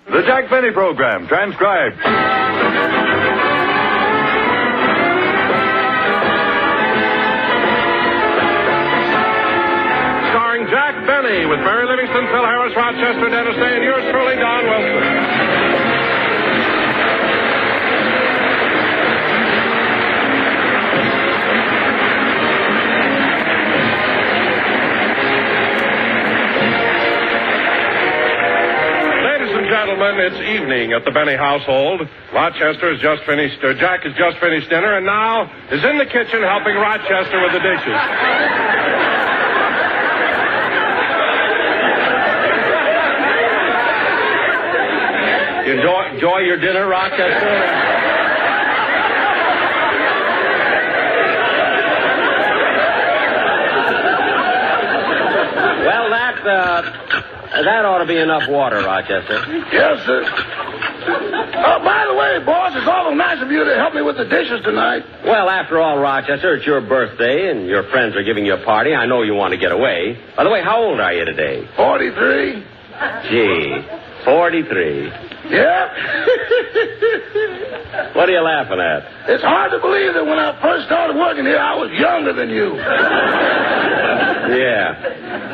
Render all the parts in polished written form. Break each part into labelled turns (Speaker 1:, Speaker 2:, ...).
Speaker 1: The Jack Benny Program, transcribed.
Speaker 2: Starring Jack Benny with Mary Livingston, Phil Harris, Rochester, Dennis Day, and yours truly, Don Wilson. Gentlemen, it's evening at the Benny household. Rochester has just finished, Jack has just finished dinner, and now is in the kitchen helping Rochester with the dishes.
Speaker 3: You enjoy your dinner, Rochester? Well, that ought to be enough water, Rochester.
Speaker 4: Yes, sir. By the way, boss, it's awful nice of you to help me with the dishes tonight.
Speaker 3: Well, after all, Rochester, it's your birthday and your friends are giving you a party. I know you want to get away. By the way, how old are you today?
Speaker 4: 43.
Speaker 3: Gee, 43.
Speaker 4: Yep.
Speaker 3: What are you laughing at?
Speaker 4: It's hard to believe that when I first started working here, I was younger than you.
Speaker 3: Yeah.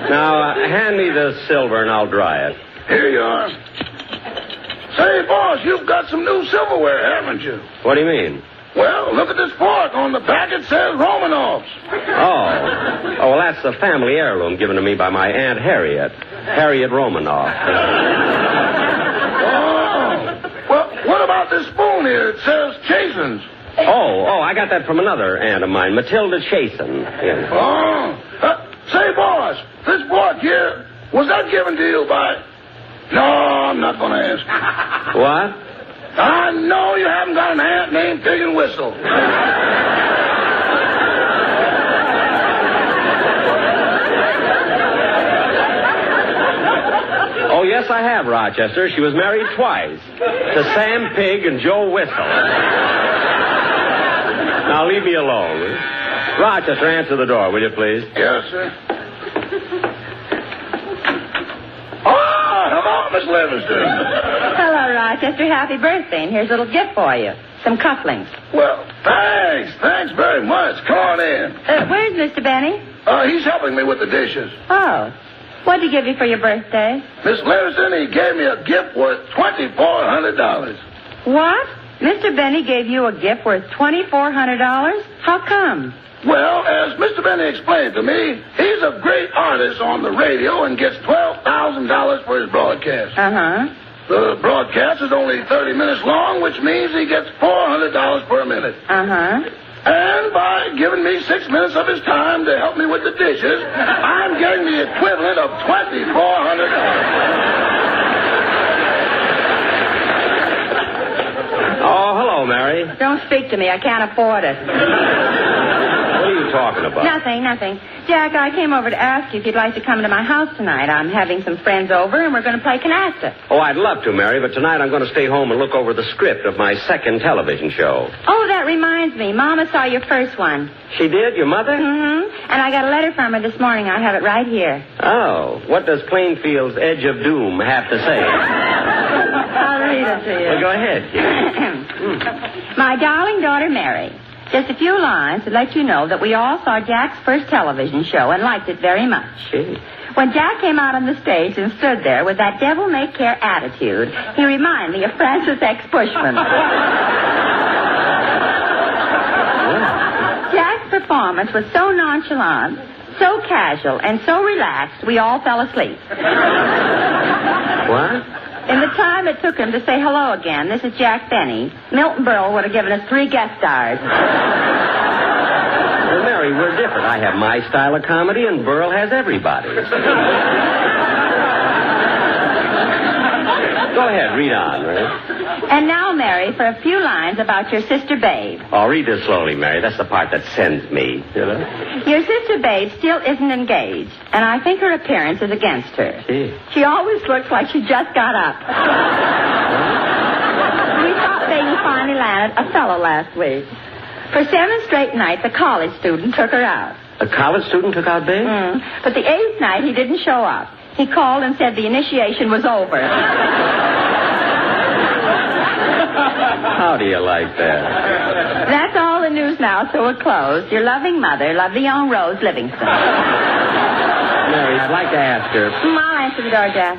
Speaker 3: Now, hand me the silver and I'll dry it.
Speaker 4: Here you are. Say, boss, you've got some new silverware, haven't you?
Speaker 3: What do you mean?
Speaker 4: Well, look at this fork. On the back it says Romanovs.
Speaker 3: Oh, well, that's a family heirloom given to me by my Aunt Harriet. Harriet Romanoff.
Speaker 4: Well, what about this spoon here? It says Chasen's.
Speaker 3: Oh, I got that from another aunt of mine, Matilda Chasen. Yeah.
Speaker 4: Oh. Say, boss, this fork here, was that given to you by... No, I'm not going to ask.
Speaker 3: What?
Speaker 4: I know you haven't got an aunt named Pig and Whistle.
Speaker 3: Oh, yes, I have, Rochester. She was married twice. To Sam Pig and Joe Whistle. Now, leave me alone. Rochester, answer the door, will you, please?
Speaker 4: Yes, sir. Oh, hello, Miss Livingston.
Speaker 5: Hello, Rochester. Happy birthday, and here's a little gift for you. Some cufflinks.
Speaker 4: Well, thanks. Thanks very much. Come on in.
Speaker 5: Where's Mr. Benny?
Speaker 4: He's helping me with the dishes.
Speaker 5: Oh. What'd he give you for your birthday?
Speaker 4: Miss Livingston, he gave me a gift worth $2,400.
Speaker 5: What? Mr. Benny gave you a gift worth $2,400? How come?
Speaker 4: Well, as Mr. Benny explained to me, he's a great artist on the radio and gets $12,000 for his broadcast.
Speaker 5: Uh-huh.
Speaker 4: The broadcast is only 30 minutes long, which means he gets $400 per minute.
Speaker 5: Uh-huh.
Speaker 4: And by giving me 6 minutes of his time to help me with the dishes, I'm getting the equivalent of $2,400.
Speaker 3: Oh, hello, Mary.
Speaker 5: Don't speak to me. I can't afford it.
Speaker 3: What are you talking about?
Speaker 5: Nothing. Jack, I came over to ask you if you'd like to come to my house tonight. I'm having some friends over, and we're going to play canasta.
Speaker 3: Oh, I'd love to, Mary, but tonight I'm going to stay home and look over the script of my second television show.
Speaker 5: Oh, that reminds me. Mama saw your first one.
Speaker 3: She did? Your mother?
Speaker 5: Mm-hmm. And I got a letter from her this morning. I have it right here.
Speaker 3: Oh, what does Plainfield's Edge of Doom have to say?
Speaker 5: I'll read it to you.
Speaker 3: Well, go ahead.
Speaker 5: My darling daughter, Mary. Just a few lines to let you know that we all saw Jack's first television show and liked it very much.
Speaker 3: Gee.
Speaker 5: When Jack came out on the stage and stood there with that devil-may-care attitude, he reminded me of Francis X. Bushman. Jack's performance was so nonchalant, so casual, and so relaxed, we all fell asleep.
Speaker 3: What?
Speaker 5: In the time it took him to say hello again, this is Jack Benny, Milton Berle would have given us 3 guest stars.
Speaker 3: Well, Mary, we're different. I have my style of comedy, and Burl has everybody's. Go ahead, read on, Mary.
Speaker 5: And now, Mary, for a few lines about your sister Babe.
Speaker 3: Oh, read this slowly, Mary. That's the part that sends me, you know?
Speaker 5: Your sister Babe still isn't engaged, and I think her appearance is against her.
Speaker 3: Gee.
Speaker 5: She always looks like she just got up. We thought Babe finally landed a fellow last week. For 7 straight nights, a college student took her out.
Speaker 3: A college student took out Babe?
Speaker 5: But the 8th night, he didn't show up. He called and said the initiation was over.
Speaker 3: How do you like that?
Speaker 5: That's all the news now, so we're closed. Your loving mother, lovely young Rose Livingston.
Speaker 3: Mary, I'd like to ask her.
Speaker 5: I'll answer the door, Jack.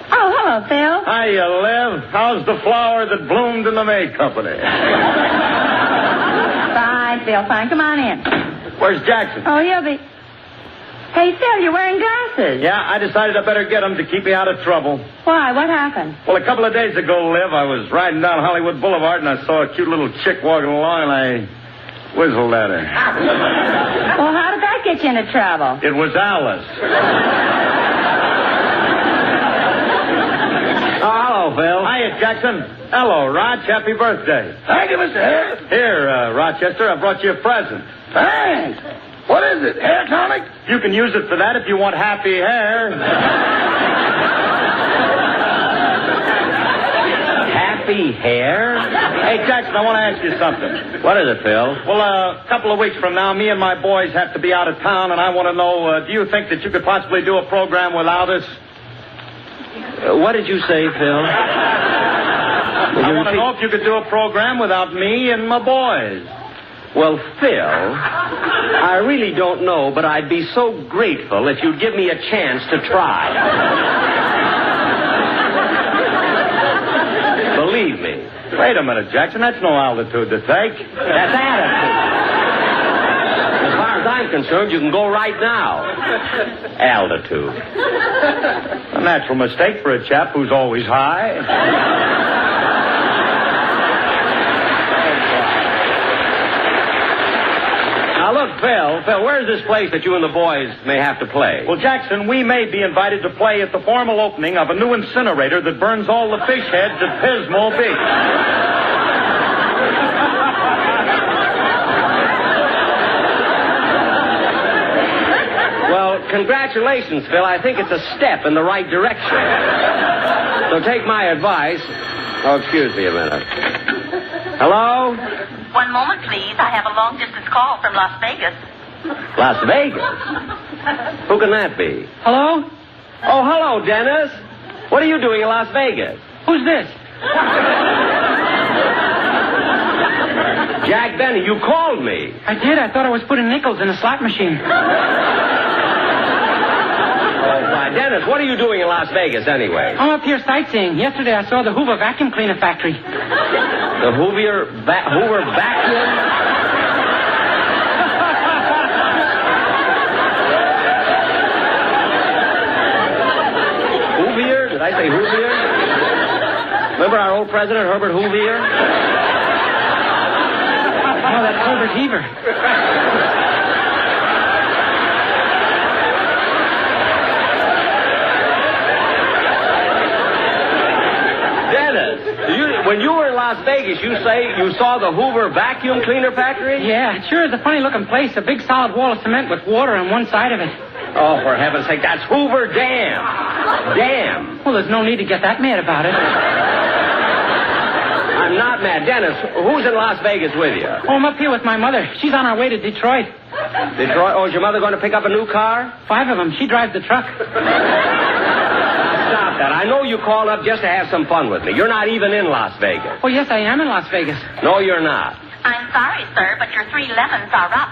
Speaker 5: Oh, hello, Phil.
Speaker 1: Hiya, Liv. How's the flower that bloomed in the May Company?
Speaker 5: Fine, Phil, fine. Come on in.
Speaker 1: Where's Jackson?
Speaker 5: Oh, he'll be... Hey, Phil, you're wearing glasses.
Speaker 1: Yeah, I decided I better get him to keep me out of trouble.
Speaker 5: Why? What happened?
Speaker 1: Well, a couple of days ago, Liv, I was riding down Hollywood Boulevard and I saw a cute little chick walking along and I whistled at her.
Speaker 5: Well, how did that get you into trouble?
Speaker 1: It was Alice.
Speaker 3: Oh, hello, Phil.
Speaker 1: Hiya, Jackson. Hello, Rog. Happy birthday.
Speaker 4: Thank you, Mr. Harris.
Speaker 1: Here, Rochester, I brought you a present.
Speaker 4: Thanks. What is it, hair tonic?
Speaker 1: You can use it for that if you want happy hair.
Speaker 3: Happy hair?
Speaker 1: Hey, Jackson, I want to ask you something.
Speaker 3: What is it, Phil?
Speaker 1: Well, a couple of weeks from now, me and my boys have to be out of town, and I want to know, do you think that you could possibly do a program without us?
Speaker 3: What did you say, Phil?
Speaker 1: I want to know if you could do a program without me and my boys.
Speaker 3: Well, Phil, I really don't know, but I'd be so grateful if you'd give me a chance to try. Believe me.
Speaker 1: Wait a minute, Jackson. That's no altitude to take.
Speaker 3: That's attitude. As far as I'm concerned, you can go right now. Altitude.
Speaker 1: A natural mistake for a chap who's always high.
Speaker 3: Now, look, Phil, where's this place that you and the boys may have to play?
Speaker 1: Well, Jackson, we may be invited to play at the formal opening of a new incinerator that burns all the fish heads at Pismo Beach.
Speaker 3: Well, congratulations, Phil. I think it's a step in the right direction. So take my advice. Oh, excuse me a minute. Hello?
Speaker 6: One moment, please. I have a long-distance call from Las Vegas.
Speaker 3: Las Vegas? Who can that be?
Speaker 7: Hello?
Speaker 3: Oh, hello, Dennis. What are you doing in Las Vegas?
Speaker 7: Who's this?
Speaker 3: Jack Benny, you called me.
Speaker 7: I did. I thought I was putting nickels in a slot machine.
Speaker 3: Oh, my Dennis, what are you doing in Las Vegas anyway?
Speaker 7: I'm up here sightseeing. Yesterday I saw the Hoover vacuum cleaner factory.
Speaker 3: The Hoover vacuum? Hoover? Did I say Hoover? Remember our old president, Herbert Hoover?
Speaker 7: Oh, that's Herbert Heaver.
Speaker 3: Dennis, when you were in Las Vegas, you say you saw the Hoover vacuum cleaner factory?
Speaker 7: Yeah, it sure is a funny-looking place. A big solid wall of cement with water on one side of it.
Speaker 3: Oh, for heaven's sake, that's Hoover Dam. Dam.
Speaker 7: Well, there's no need to get that mad about it.
Speaker 3: I'm not mad. Dennis, who's in Las Vegas with you?
Speaker 7: Oh, I'm up here with my mother. She's on her way to Detroit.
Speaker 3: Detroit? Oh, is your mother going to pick up a new car?
Speaker 7: 5 of them. She drives the truck.
Speaker 3: Stop that. I know you called up just to have some fun with me. You're not even in Las Vegas.
Speaker 7: Oh, yes, I am in Las Vegas.
Speaker 3: No, you're not.
Speaker 6: I'm sorry, sir, but your 3 lemons are up.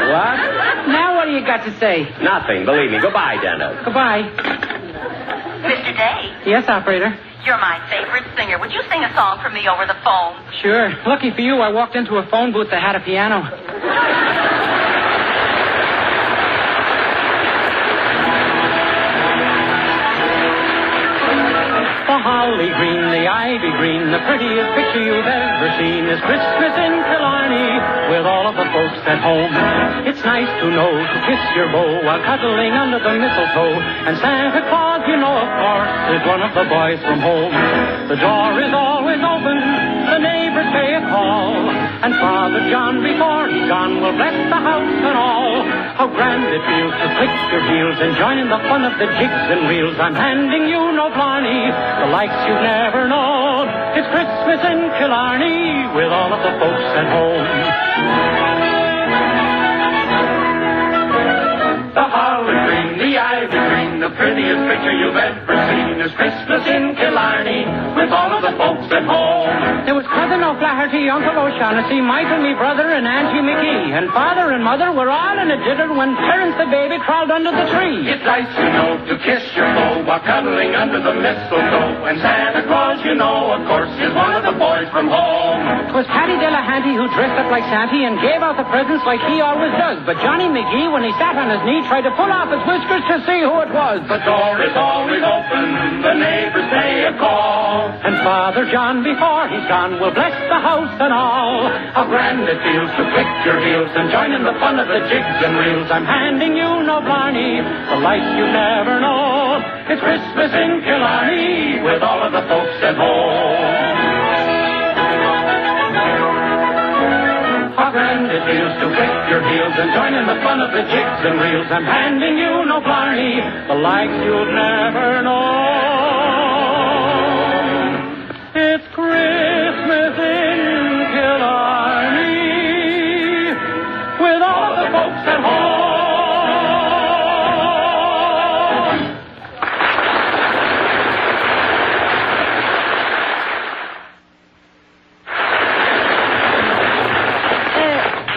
Speaker 3: What?
Speaker 7: Now what do you got to say?
Speaker 3: Nothing. Believe me. Goodbye, Dennis.
Speaker 7: Goodbye.
Speaker 6: Mr. Day,
Speaker 7: Yes, operator.
Speaker 6: you're my favorite singer. Would you sing a song for me over the phone?
Speaker 7: Sure. Lucky for you, I walked into a phone booth that had a piano. The holly green, the ivy green, the prettiest picture you've ever seen is Christmas in Killarney with all of the folks at home. It's nice to know to kiss your beau while cuddling under the mistletoe. And Santa Claus, you know, of course, is one of the boys from home. The door is always open, the neighbors pay a call, and Father John, before he's gone, will bless the house and all. How grand it feels to click your heels and join in the fun of the jigs and reels. I'm handing you no blarney, the likes you've never known. It's Christmas in Killarney with all of the folks at home. The holly green, the ivy green, the prettiest picture you've ever seen is Christmas in Killarney with all of the folks at home. There was Cousin O'Flaherty, Uncle O'Shaughnessy, Michael, me brother, and Auntie McGee. And Father and Mother were all in a jitter when Terence the baby crawled under the tree. It's nice, you know, to kiss your beau while cuddling under the mistletoe. And Santa Claus, you know, of course, is one of the boys from home. 'Twas Paddy Delahanty who dressed up like Santa and gave out the presents like he always does. But Johnny McGee, when he sat on his knee, tried to pull off his whiskers to see who it was. The door is always open, the neighbors pay a call. And Father John, before he's gone, will bless the house and all. How grand it feels to click your heels and join in the fun of the jigs and reels. I'm handing you no blarney, the life you never know. It's Christmas in Killarney with all of the folks at home. How grand it feels to click your heels and join in the fun of the jigs and reels. I'm handing you no blarney, the likes you'll never know. It's Christmas in Killarney with all the folks at home.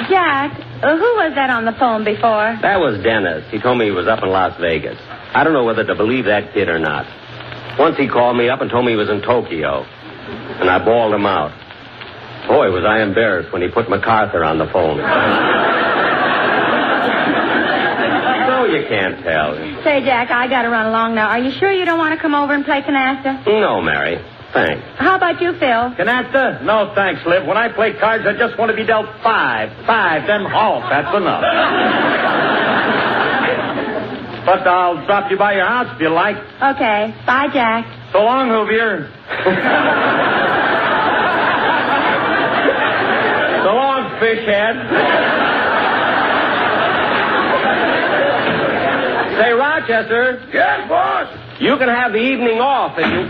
Speaker 5: Jack, who was that on the phone before?
Speaker 3: That was Dennis. He told me he was up in Las Vegas. I don't know whether to believe that kid or not. Once he called me up and told me he was in Tokyo. And I bawled him out. Boy, was I embarrassed when he put MacArthur on the phone. So you can't tell.
Speaker 5: Say, Jack, I got to run along now. Are you sure you don't want to come over and play canasta?
Speaker 3: No, Mary. Thanks.
Speaker 5: How about you, Phil?
Speaker 1: Canasta? No, thanks, Liv. When I play cards, I just want to be dealt 5. 5, then halt. That's enough. But I'll drop you by your house if you like.
Speaker 5: Okay. Bye, Jack.
Speaker 1: So long, Hoovier. So long, Fishhead. Say, Rochester.
Speaker 4: Yes, boss.
Speaker 1: You can have the evening off if you...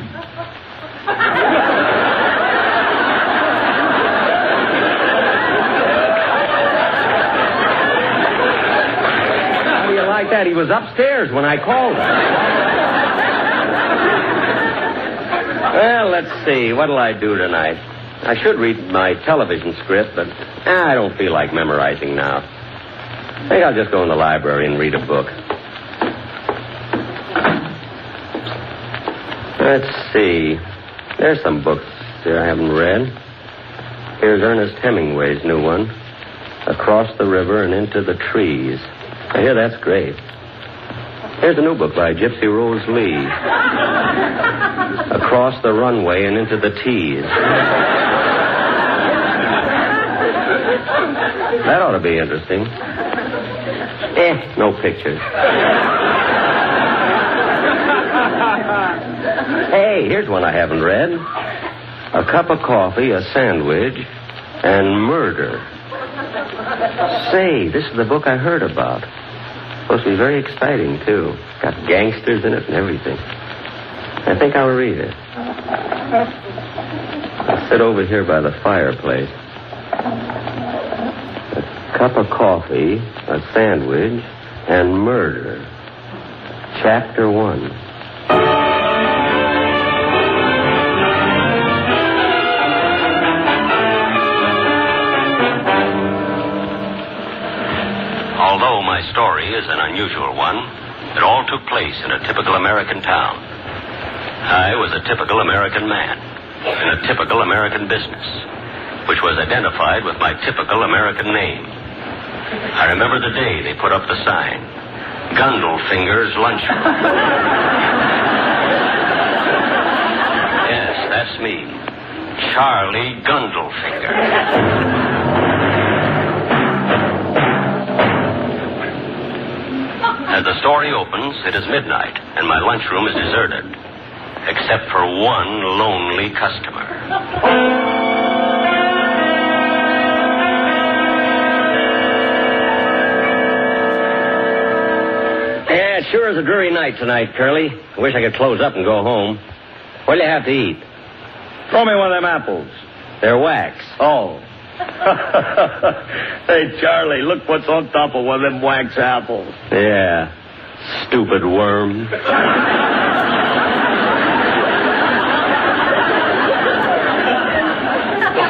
Speaker 1: How do you like that? He was upstairs when I called him. Well, let's see. What'll I do tonight? I should read my television script, but I don't feel like memorizing now. I think I'll just go in the library and read a book. Let's see. There's some books here I haven't read. Here's Ernest Hemingway's new one, Across the River and Into the Trees. I hear that's great. Here's a new book by Gypsy Rose Lee, Across the Runway and Into the Tees. That ought to be interesting. No pictures. Hey, here's one I haven't read. A Cup of Coffee, a Sandwich, and Murder. Say, this is the book I heard about. Supposed to be very exciting, too. Got gangsters in it and everything. I think I'll read it. I'll sit over here by the fireplace. A Cup of Coffee, a Sandwich, and Murder. Chapter 1.
Speaker 3: Although my story is an unusual one, it all took place in a typical American town. I was a typical American man in a typical American business, which was identified with my typical American name. I remember the day they put up the sign, Gundlefinger's Lunchroom. Yes, that's me, Charlie Gundlefinger. As the story opens, it is midnight, and my lunchroom is deserted, except for one lonely customer. Yeah, it sure is a dreary night tonight, Curly. I wish I could close up and go home. What'll you have to eat?
Speaker 1: Throw me one of them apples.
Speaker 3: They're wax.
Speaker 1: Oh. Hey, Charlie, look what's on top of one of them wax apples.
Speaker 3: Yeah.
Speaker 1: Stupid worm.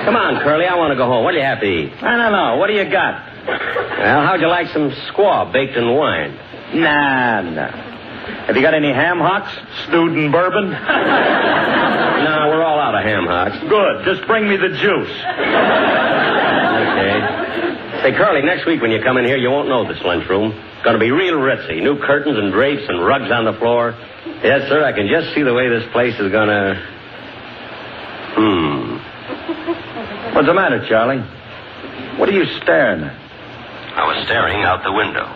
Speaker 1: Come on, Curly. I want to go home. What do you have to eat?
Speaker 8: I don't know. What do you got?
Speaker 1: Well, how'd you like some squaw baked in wine?
Speaker 8: Nah. Have you got any ham hocks? Stewed in bourbon?
Speaker 1: No, we're all out of ham hocks.
Speaker 8: Good. Just bring me the juice.
Speaker 1: Okay. Say, Curly, next week when you come in here, you won't know this lunchroom. It's going to be real ritzy. New curtains and drapes and rugs on the floor. Yes, sir, I can just see the way this place is going to...
Speaker 8: What's the matter, Charlie? What are you staring at?
Speaker 3: I was staring out the window.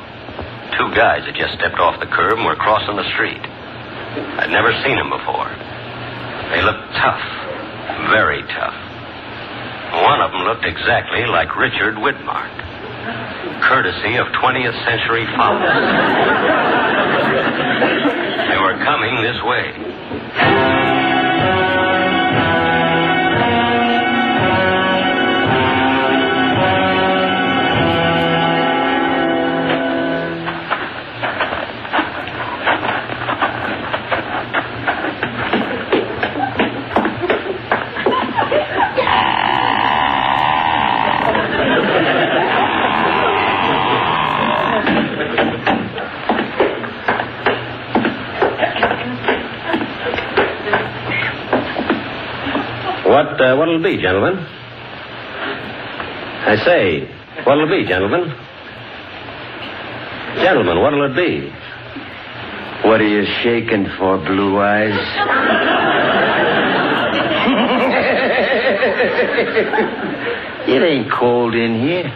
Speaker 3: Two guys had just stepped off the curb and were crossing the street. I'd never seen them before. They looked tough. Very tough. One of them looked exactly like Richard Widmark. Courtesy of 20th Century Fox. They were coming this way.
Speaker 1: What'll it be, gentlemen? I say, what'll it be, gentlemen? Gentlemen, what'll it be?
Speaker 8: What are you shaking for, Blue Eyes? It ain't cold in here.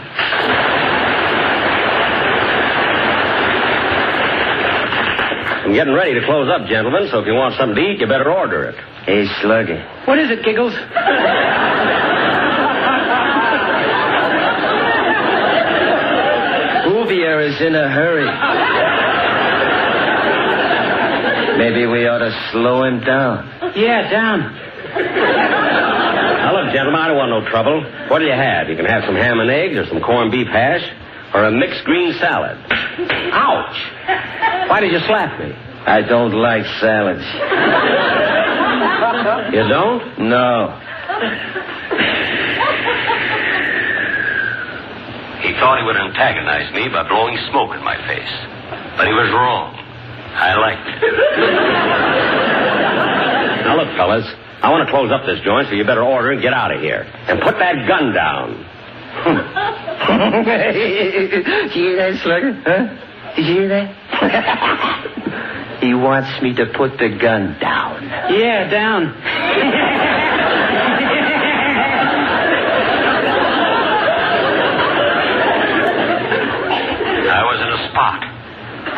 Speaker 1: I'm getting ready to close up, gentlemen, so if you want something to eat, you better order it.
Speaker 8: Hey, Slugger.
Speaker 7: What is it, Giggles?
Speaker 8: Bouvier is in a hurry. Maybe we ought to slow him down.
Speaker 7: Yeah, down.
Speaker 1: Now, look, gentlemen, I don't want no trouble. What'll you have? You can have some ham and eggs or some corned beef hash or a mixed green salad. Ouch! Why did you slap me?
Speaker 8: I don't like salads.
Speaker 1: You don't?
Speaker 8: No.
Speaker 3: He thought he would antagonize me by blowing smoke in my face. But he was wrong. I liked it.
Speaker 1: Now, look, fellas, I want to close up this joint, so you better order and get out of here. And put that gun down.
Speaker 8: You hear that, Slugger? Huh? Did you hear that? He wants me to put the gun down.
Speaker 7: Yeah, down.
Speaker 3: I was in a spot.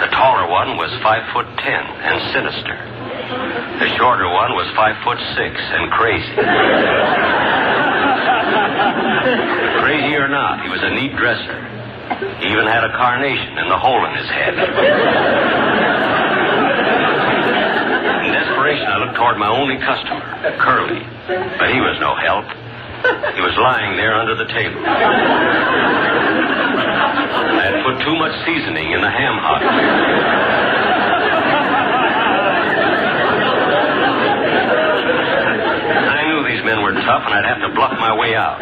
Speaker 3: The taller one was 5'10" and sinister. The shorter one was 5'6" and crazy. Crazy or not, he was a neat dresser. He even had a carnation in the hole in his head. In desperation, I looked toward my only customer, Curly. But he was no help. He was lying there under the table. I had put too much seasoning in the ham hock. I knew these men were tough, and I'd have to bluff my way out.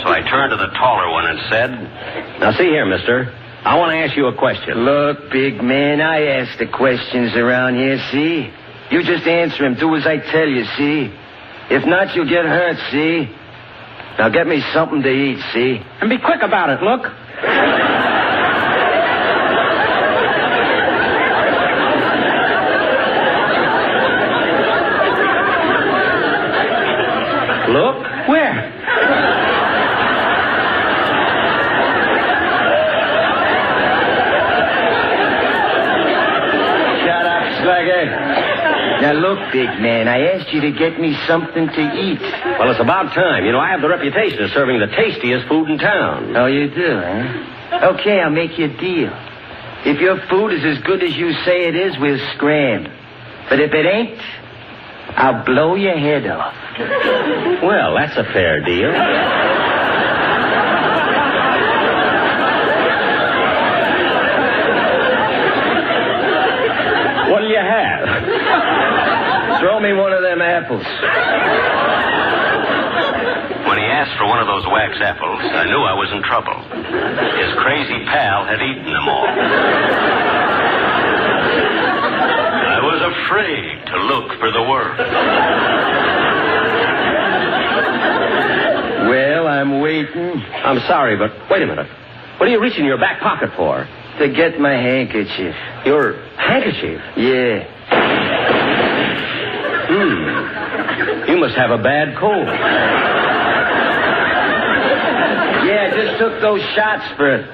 Speaker 3: So I turned to the taller one and said,
Speaker 1: Now, see here, mister. I want to ask you a question.
Speaker 8: Look, big man, I ask the questions around here, see? You just answer them. Do as I tell you, see? If not, you'll get hurt, see? Now get me something to eat, see?
Speaker 7: And be quick about it, look.
Speaker 1: Look?
Speaker 7: Where?
Speaker 8: Shut up, Slugger. Now, look, big man, I asked you to get me something to eat.
Speaker 1: Well, it's about time. You know, I have the reputation of serving the tastiest food in town.
Speaker 8: Oh, you do, huh? Okay, I'll make you a deal. If your food is as good as you say it is, we'll scram. But if it ain't, I'll blow your head off.
Speaker 1: Well, that's a fair deal.
Speaker 8: Throw me one of them apples.
Speaker 3: When he asked for one of those wax apples, I knew I was in trouble. His crazy pal had eaten them all. I was afraid to look for the word.
Speaker 8: Well, I'm waiting.
Speaker 1: I'm sorry, but wait a minute. What are you reaching in your back pocket for?
Speaker 8: To get my handkerchief.
Speaker 1: Your handkerchief?
Speaker 8: Yeah.
Speaker 1: You must have a bad cold.
Speaker 8: Yeah, I just took those shots for it.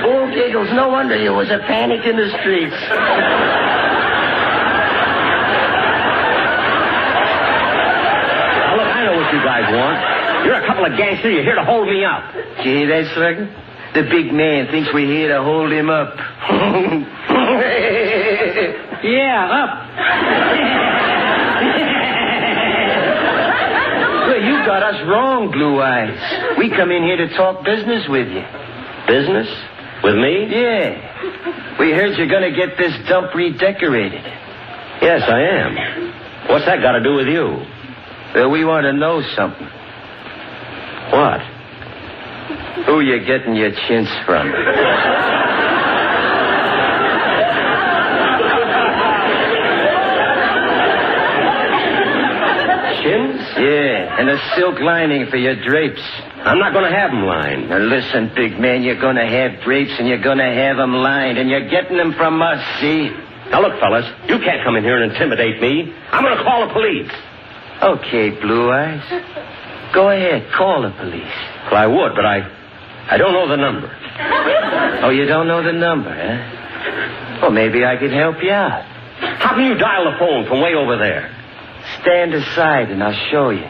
Speaker 8: Oh, Giggles, no wonder you was a panic in the streets.
Speaker 1: Look, I know what you guys want. You're a couple of gangsters. You're here to hold me up.
Speaker 8: Did you hear that, Slugger? The big man thinks we're here to hold him up.
Speaker 7: Yeah, up.
Speaker 8: Well, you got us wrong, Blue Eyes. We come in here to talk business with you.
Speaker 1: Business? With me?
Speaker 8: Yeah. We heard you're going to get this dump redecorated.
Speaker 1: Yes, I am. What's that got to do with you?
Speaker 8: Well, we want to know something.
Speaker 1: What?
Speaker 8: Who you getting your chintz from?
Speaker 1: Chintz?
Speaker 8: Yeah, and a silk lining for your drapes.
Speaker 1: I'm not going to have them lined.
Speaker 8: Now listen, big man, you're going to have drapes and you're going to have them lined, and you're getting them from us, see?
Speaker 1: Now, look, fellas, you can't come in here and intimidate me. I'm going to call the police.
Speaker 8: Okay, Blue Eyes. Go ahead, call the police.
Speaker 1: Well, I would, but I don't know the number.
Speaker 8: Oh, you don't know the number, huh? Well, maybe I could help you out.
Speaker 1: How can you dial the phone from way over there?
Speaker 8: Stand aside and I'll show you.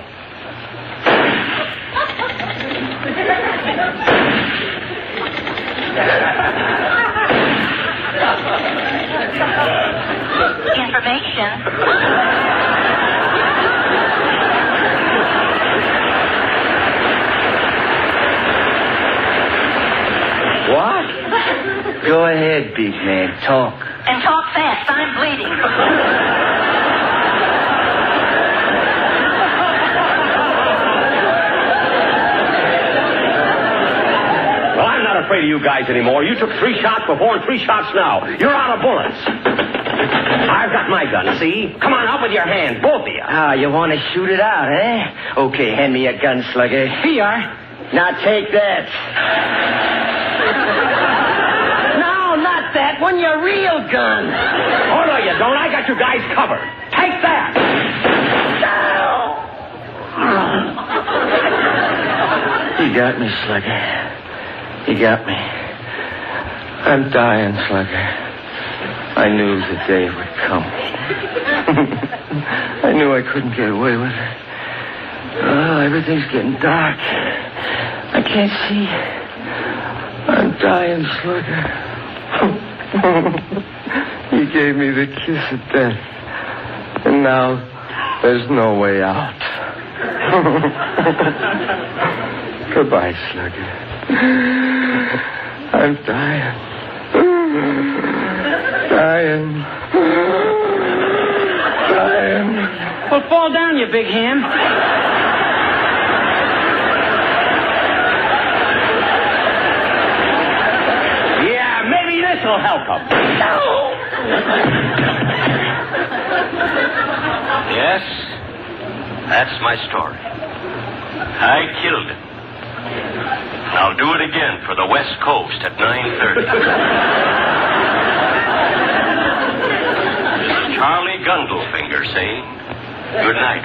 Speaker 6: Information.
Speaker 1: What?
Speaker 8: Go ahead, big man, talk.
Speaker 6: And talk fast. I'm bleeding.
Speaker 1: Well, I'm not afraid of you guys anymore. You took 3 shots before and 3 shots now. You're out of bullets. I've got my gun, see? Come on, out with your hands, both of you.
Speaker 8: Ah, you want to shoot it out, eh? Okay, hand me your gun, Slugger.
Speaker 7: Here you are.
Speaker 8: Now take that. No, not that one, your real gun.
Speaker 1: Oh, no, you don't. I got you guys covered. Take that.
Speaker 8: You got me, Slugger. You got me. I'm dying, Slugger. I knew the day would come. I knew I couldn't get away with it. Oh, everything's getting dark. I can't see. I'm dying, Slugger. You gave me the kiss of death. And now there's no way out. Goodbye, Slugger. I'm dying. Dying.
Speaker 7: Well, fall down, you big ham.
Speaker 1: Yeah, maybe this'll help him.
Speaker 3: Yes, that's my story. I killed him. I'll do it again for the West Coast at 9:30. This is Charlie Gundlefinger saying good night.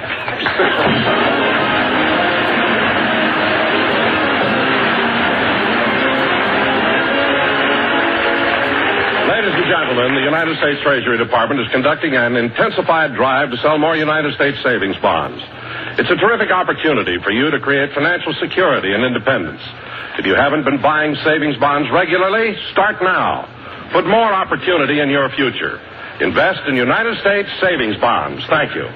Speaker 2: Ladies and gentlemen, the United States Treasury Department is conducting an intensified drive to sell more United States savings bonds. It's a terrific opportunity for you to create financial security and independence. If you haven't been buying savings bonds regularly, start now. Put more opportunity in your future. Invest in United States savings bonds. Thank you.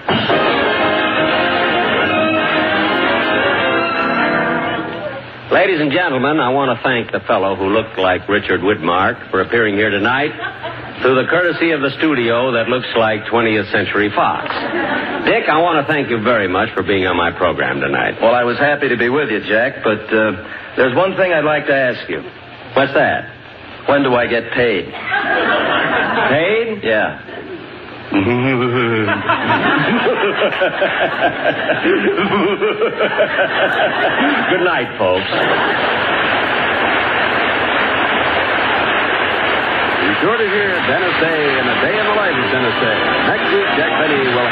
Speaker 1: Ladies and gentlemen, I want to thank the fellow who looked like Richard Widmark for appearing here tonight. through the courtesy of the studio that looks like 20th Century Fox. Dick, I want to thank you very much for being on my program tonight.
Speaker 8: Well, I was happy to be with you, Jack, but there's one thing I'd like to ask you.
Speaker 1: What's that?
Speaker 8: When do I get paid?
Speaker 1: Paid?
Speaker 8: Yeah.
Speaker 1: Good night, folks.
Speaker 9: Be sure to hear Dennis Day in A Day in the Life of Dennis Day. Next week, Jack Benny will